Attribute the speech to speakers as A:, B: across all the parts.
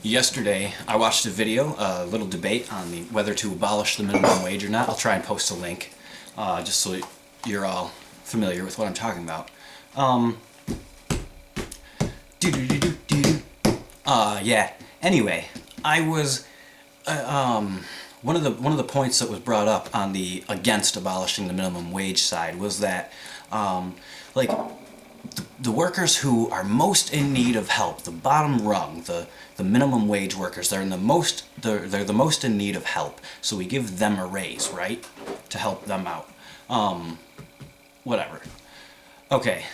A: Yesterday, I watched a video, a little debate on whether to abolish the minimum wage or not. I'll try and post a link, just so you're all familiar with what I'm talking about. Yeah. Anyway, I was one of the points that was brought up on the against abolishing the minimum wage side was that like the workers who are most in need of help, the bottom rung, the minimum wage workers, they're the most in need of help. So we give them a raise, right, to help them out. Whatever. Okay.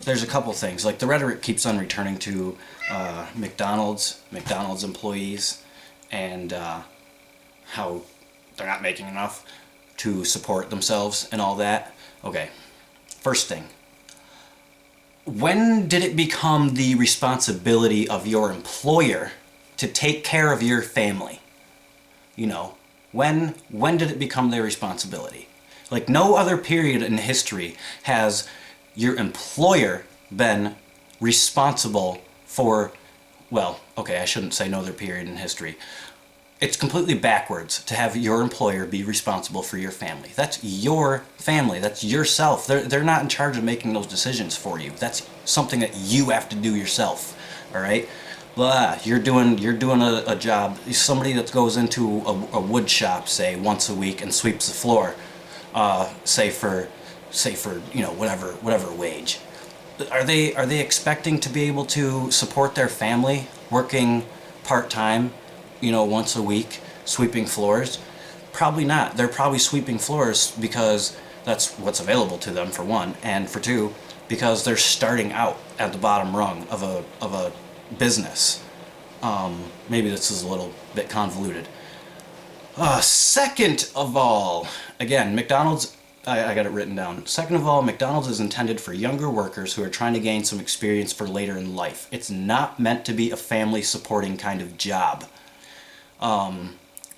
A: There's a couple things. Like the rhetoric keeps on returning to McDonald's employees, and how they're not making enough to support themselves and all that. Okay. First thing. When did it become the responsibility of your employer to take care of your family? You know, when did it become their responsibility? Like no other period in history has your employer been responsible for, well, okay, I shouldn't say no other period in history. It's completely backwards to have your employer be responsible for your family. That's your family. That's yourself. They're not in charge of making those decisions for you. That's something that you have to do yourself. All right? Blah. You're doing a job. Somebody that goes into a wood shop, say, once a week and sweeps the floor, say for whatever wage. Are they expecting to be able to support their family working part-time, once a week, sweeping floors? Probably not. They're probably sweeping floors because that's what's available to them, for one, and for two, because they're starting out at the bottom rung of a business. Maybe this is a little bit convoluted. Second of all, again, McDonald's, I got it written down. Second of all, McDonald's is intended for younger workers who are trying to gain some experience for later in life. It's not meant to be a family supporting kind of job.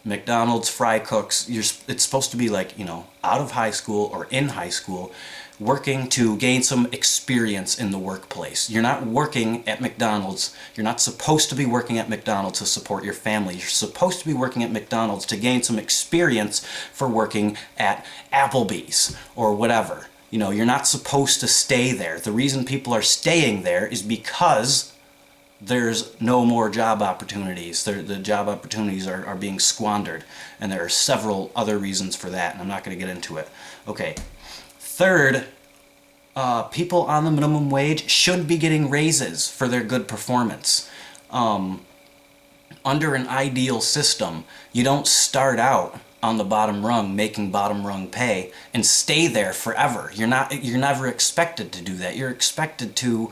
A: McDonald's fry cooks, it's supposed to be like, out of high school or in high school, working to gain some experience in the workplace. You're not working at McDonald's. You're not supposed to be working at McDonald's to support your family. You're supposed to be working at McDonald's to gain some experience for working at Applebee's or whatever. You're not supposed to stay there. The reason people are staying there is because there's no more job opportunities. The job opportunities are being squandered, and there are several other reasons for that, and I'm not going to get into it. Okay. Third, people on the minimum wage should be getting raises for their good performance. Under an ideal system, you don't start out on the bottom rung making bottom rung pay and stay there forever. You're never expected to do that. You're expected to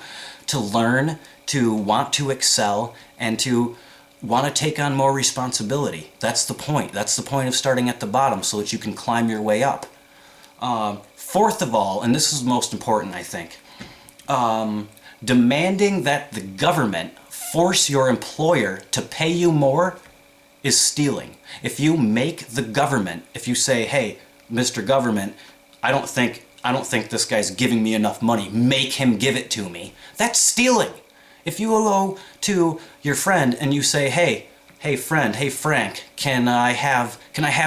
A: learn, to want to excel, and to want to take on more responsibility. That's the point. That's the point of starting at the bottom, so that you can climb your way up. Fourth of all, and this is most important, I think, demanding that the government force your employer to pay you more is stealing. If you make the government, if you say, hey, Mr. Government, I don't think this guy's giving me enough money, make him give it to me, that's stealing. If you go to your friend and you say, hey friend, hey Frank, can I have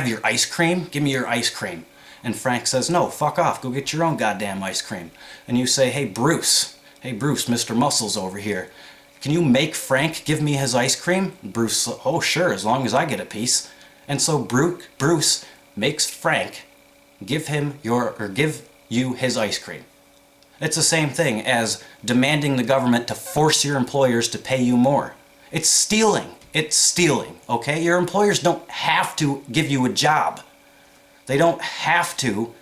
A: your ice cream? Give me your ice cream. And Frank says, no, fuck off, go get your own goddamn ice cream. And you say, hey Bruce, Mr. Muscles over here, can you make Frank give me his ice cream? Bruce, oh sure, as long as I get a piece. And so Bruce makes Frank give you his ice cream. It's the same thing as demanding the government to force your employers to pay you more. It's stealing. It's stealing, okay? Your employers don't have to give you a job. They don't have to.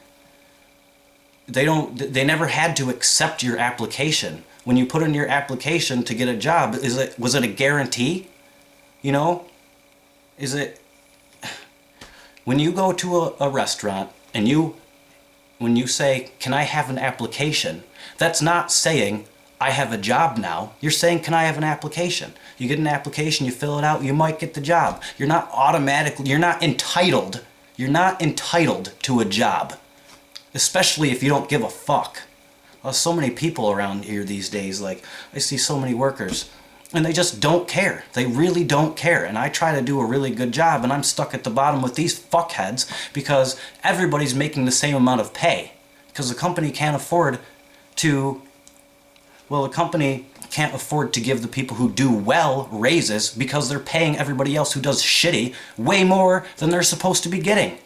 A: They never had to accept your application. When you put in your application to get a job, was it a guarantee? Is it, when you go to a restaurant and when you say, can I have an application? That's not saying, I have a job now. You're saying, can I have an application? You get an application, you fill it out, you might get the job. You're not entitled to a job. Especially if you don't give a fuck. So many people around here these days, like, I see so many workers And they just don't care. They really don't care. And I try to do a really good job, and I'm stuck at the bottom with these fuckheads because everybody's making the same amount of pay. Because the company can't afford to, well, the company can't afford to give the people who do well raises because they're paying everybody else who does shitty way more than they're supposed to be getting.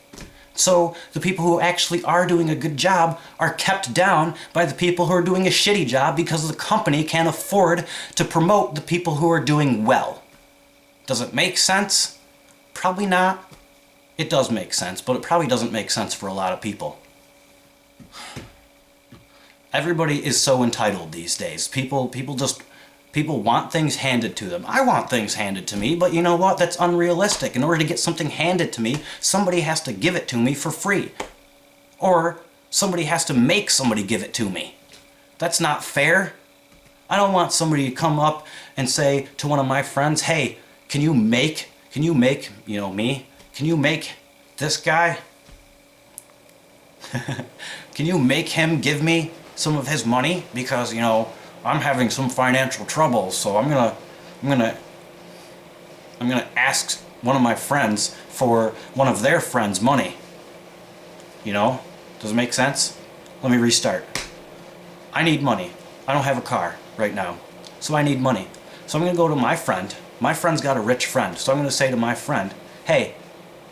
A: So the people who actually are doing a good job are kept down by the people who are doing a shitty job because the company can't afford to promote the people who are doing well. Does it make sense? Probably not. It does make sense, but it probably doesn't make sense for a lot of people. Everybody is so entitled these days. People want things handed to them. I want things handed to me, but you know what? That's unrealistic. In order to get something handed to me, somebody has to give it to me for free. Or somebody has to make somebody give it to me. That's not fair. I don't want somebody to come up and say to one of my friends, hey, can you make, you know, me? Can you make this guy? Can you make him give me some of his money? Because, you know, I'm having some financial trouble, so I'm gonna ask one of my friends for one of their friends' money. You know? Does it make sense? Let me restart. I need money. I don't have a car right now, so I need money. So I'm gonna go to my friend. My friend's got a rich friend, so I'm gonna say to my friend, hey,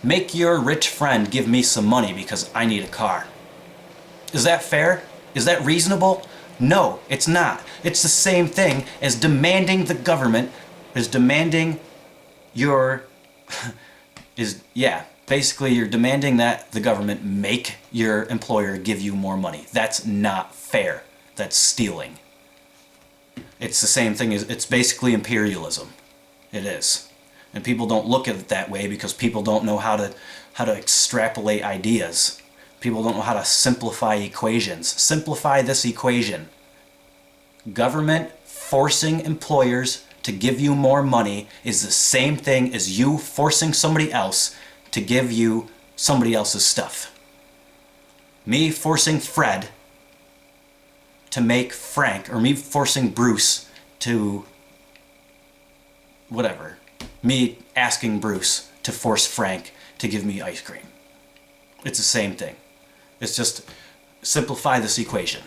A: make your rich friend give me some money because I need a car. Is that fair? Is that reasonable? No, it's not. It's the same thing as demanding the government is demanding your basically you're demanding that the government make your employer give you more money. That's not fair. That's stealing. It's the same thing as, it's basically imperialism. It is. And people don't look at it that way because people don't know how to extrapolate ideas. People don't know how to simplify equations. Simplify this equation. Government forcing employers to give you more money is the same thing as you forcing somebody else to give you somebody else's stuff. Me forcing Fred to make Frank, or me forcing Bruce to whatever. Me asking Bruce to force Frank to give me ice cream. It's the same thing. It's just simplify this equation.